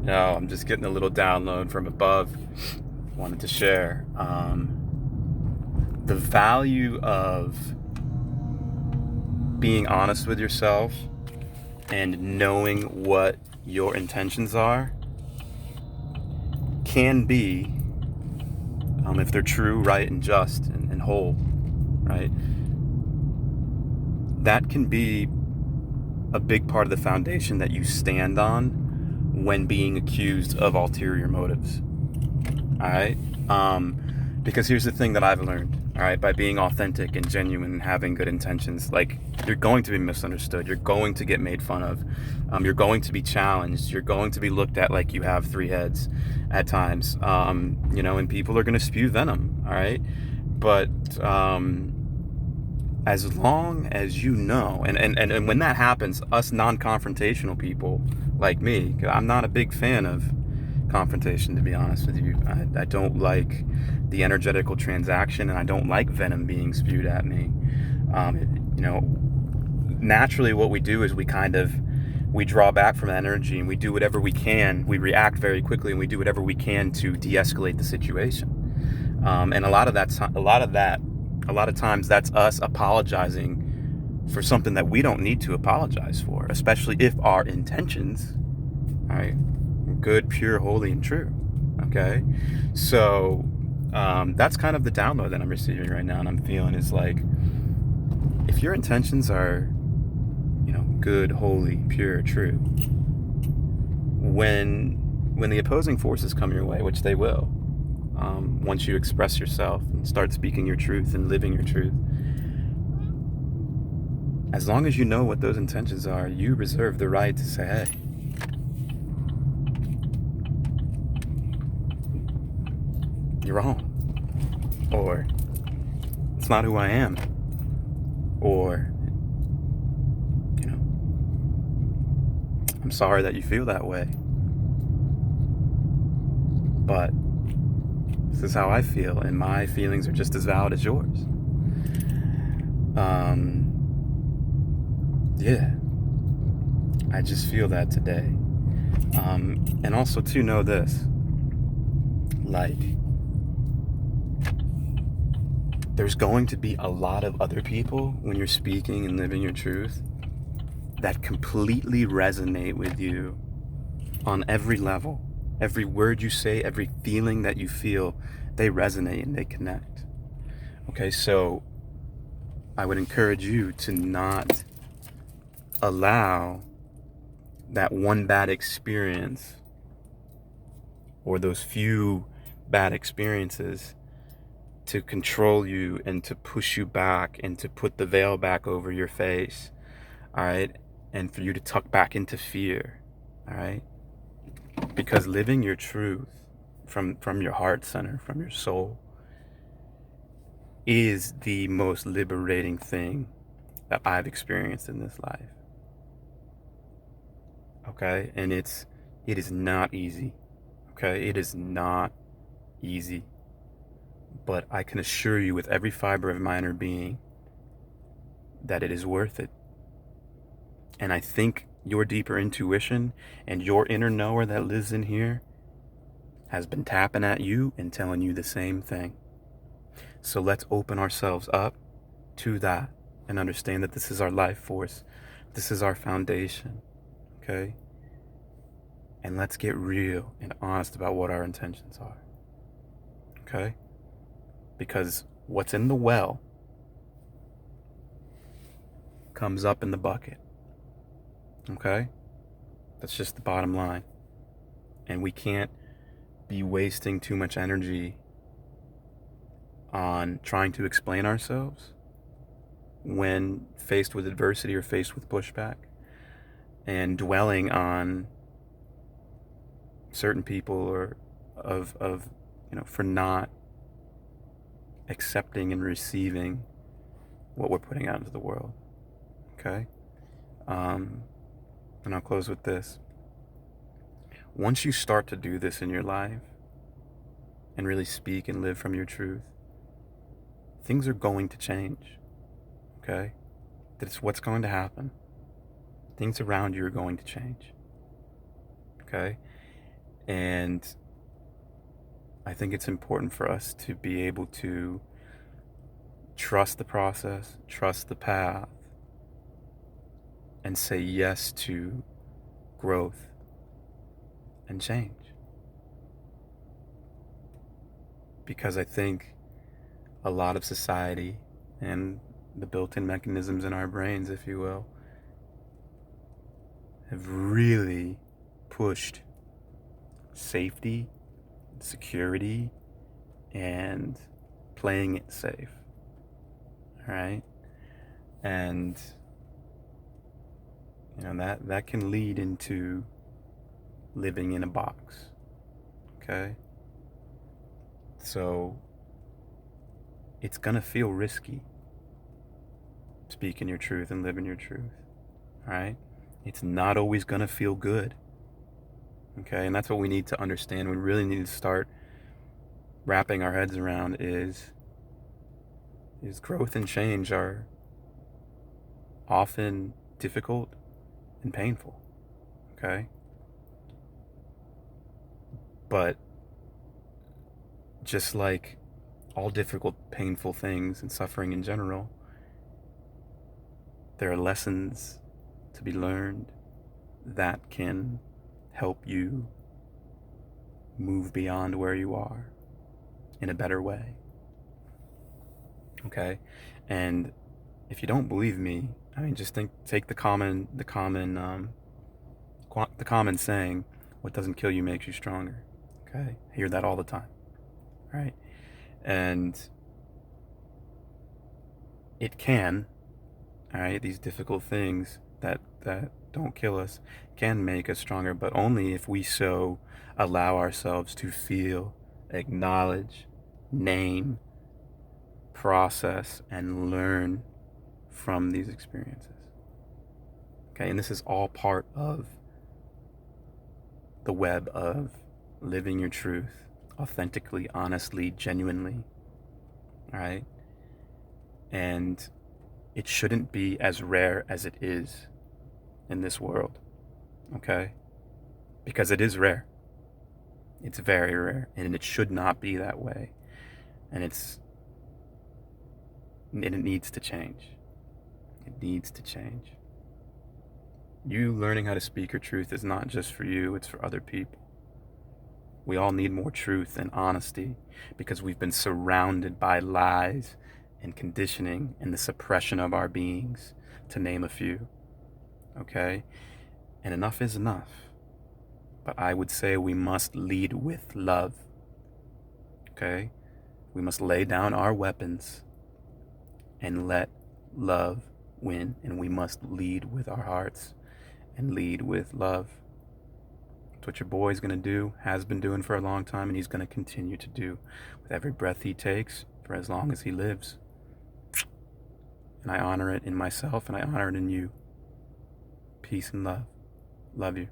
No, I'm just getting a little download from above. Wanted to share the value of being honest with yourself and knowing what your intentions are can be, if they're true, right, and just and whole, right? That can be a big part of the foundation that you stand on when being accused of ulterior motives. All right. Because here's the thing that I've learned, all right, by being authentic and genuine and having good intentions, like, you're going to be misunderstood. You're going to get made fun of. You're going to be challenged. You're going to be looked at like you have three heads at times, and people are going to spew venom. All right. But as long as you know, and when that happens, us non-confrontational people like me, 'cause I'm not a big fan of confrontation, to be honest with you. I don't like the energetical transaction, and I don't like venom being spewed at me. Naturally what we do is we draw back from energy, and we do whatever we can. We react very quickly, and we do whatever we can to de-escalate the situation. And a lot of times that's us apologizing for something that we don't need to apologize for, especially if our intentions, all right, good, pure, holy, and true. Okay, so that's kind of the download that I'm receiving right now, and I'm feeling is like, if your intentions are, good, holy, pure, true, when the opposing forces come your way, which they will, once you express yourself and start speaking your truth and living your truth, as long as you know what those intentions are, you reserve the right to say, hey, you're wrong, or it's not who I am, or, I'm sorry that you feel that way, but this is how I feel, and my feelings are just as valid as yours. Yeah, I just feel that today. And also to know this, like, there's going to be a lot of other people when you're speaking and living your truth that completely resonate with you on every level. Every word you say, every feeling that you feel, they resonate and they connect. Okay, so I would encourage you to not allow that one bad experience or those few bad experiences to control you and to push you back and to put the veil back over your face, all right? And for you to tuck back into fear, all right? Because living your truth from your heart center, from your soul, is the most liberating thing that I've experienced in this life. Okay? And it is not easy. Okay? It is not easy. But I can assure you with every fiber of my inner being that it is worth it. And I think your deeper intuition and your inner knower that lives in here has been tapping at you and telling you the same thing. So let's open ourselves up to that and understand that this is our life force. This is our foundation. Okay? And let's get real and honest about what our intentions are. Okay? Because what's in the well comes up in the bucket. Okay? That's just the bottom line. And we can't be wasting too much energy on trying to explain ourselves when faced with adversity or faced with pushback, and dwelling on certain people or for not accepting and receiving what we're putting out into the world. Okay? And I'll close with this. Once you start to do this in your life and really speak and live from your truth, things are going to change. Okay? That's what's going to happen. Things around you are going to change. Okay? And I think it's important for us to be able to trust the process, trust the path, and say yes to growth and change. Because I think a lot of society and the built-in mechanisms in our brains, if you will, have really pushed safety, security, and playing it safe. All right? And that can lead into living in a box. Okay? So it's gonna feel risky speaking your truth and living your truth. All right? It's not always gonna feel good. Okay? And that's what we need to understand. We really need to start wrapping our heads around is growth and change are often difficult and painful. Okay? But just like all difficult, painful things and suffering in general, there are lessons to be learned that can help you move beyond where you are in a better way. Okay? And if you don't believe me, I mean, just take the common saying, what doesn't kill you makes you stronger. Okay? I hear that all the time. Right? And it can, all right, these difficult things that don't kill us can make us stronger, but only if we so allow ourselves to feel, acknowledge, name, process, and learn from these experiences. Okay, and this is all part of the web of living your truth authentically, honestly, genuinely. All right? And it shouldn't be as rare as it is in this world. Okay? Because it is rare. It's very rare, and it should not be that way. And it needs to change. It needs to change. You learning how to speak your truth is not just for you, it's for other people. We all need more truth and honesty because we've been surrounded by lies and conditioning and the suppression of our beings, to name a few. Okay? And enough is enough. But I would say we must lead with love. Okay? We must lay down our weapons and let love win. And we must lead with our hearts and lead with love. It's what your boy's going to do, has been doing for a long time, and he's going to continue to do with every breath he takes for as long as he lives. And I honor it in myself, and I honor it in you. Peace and love. Love you.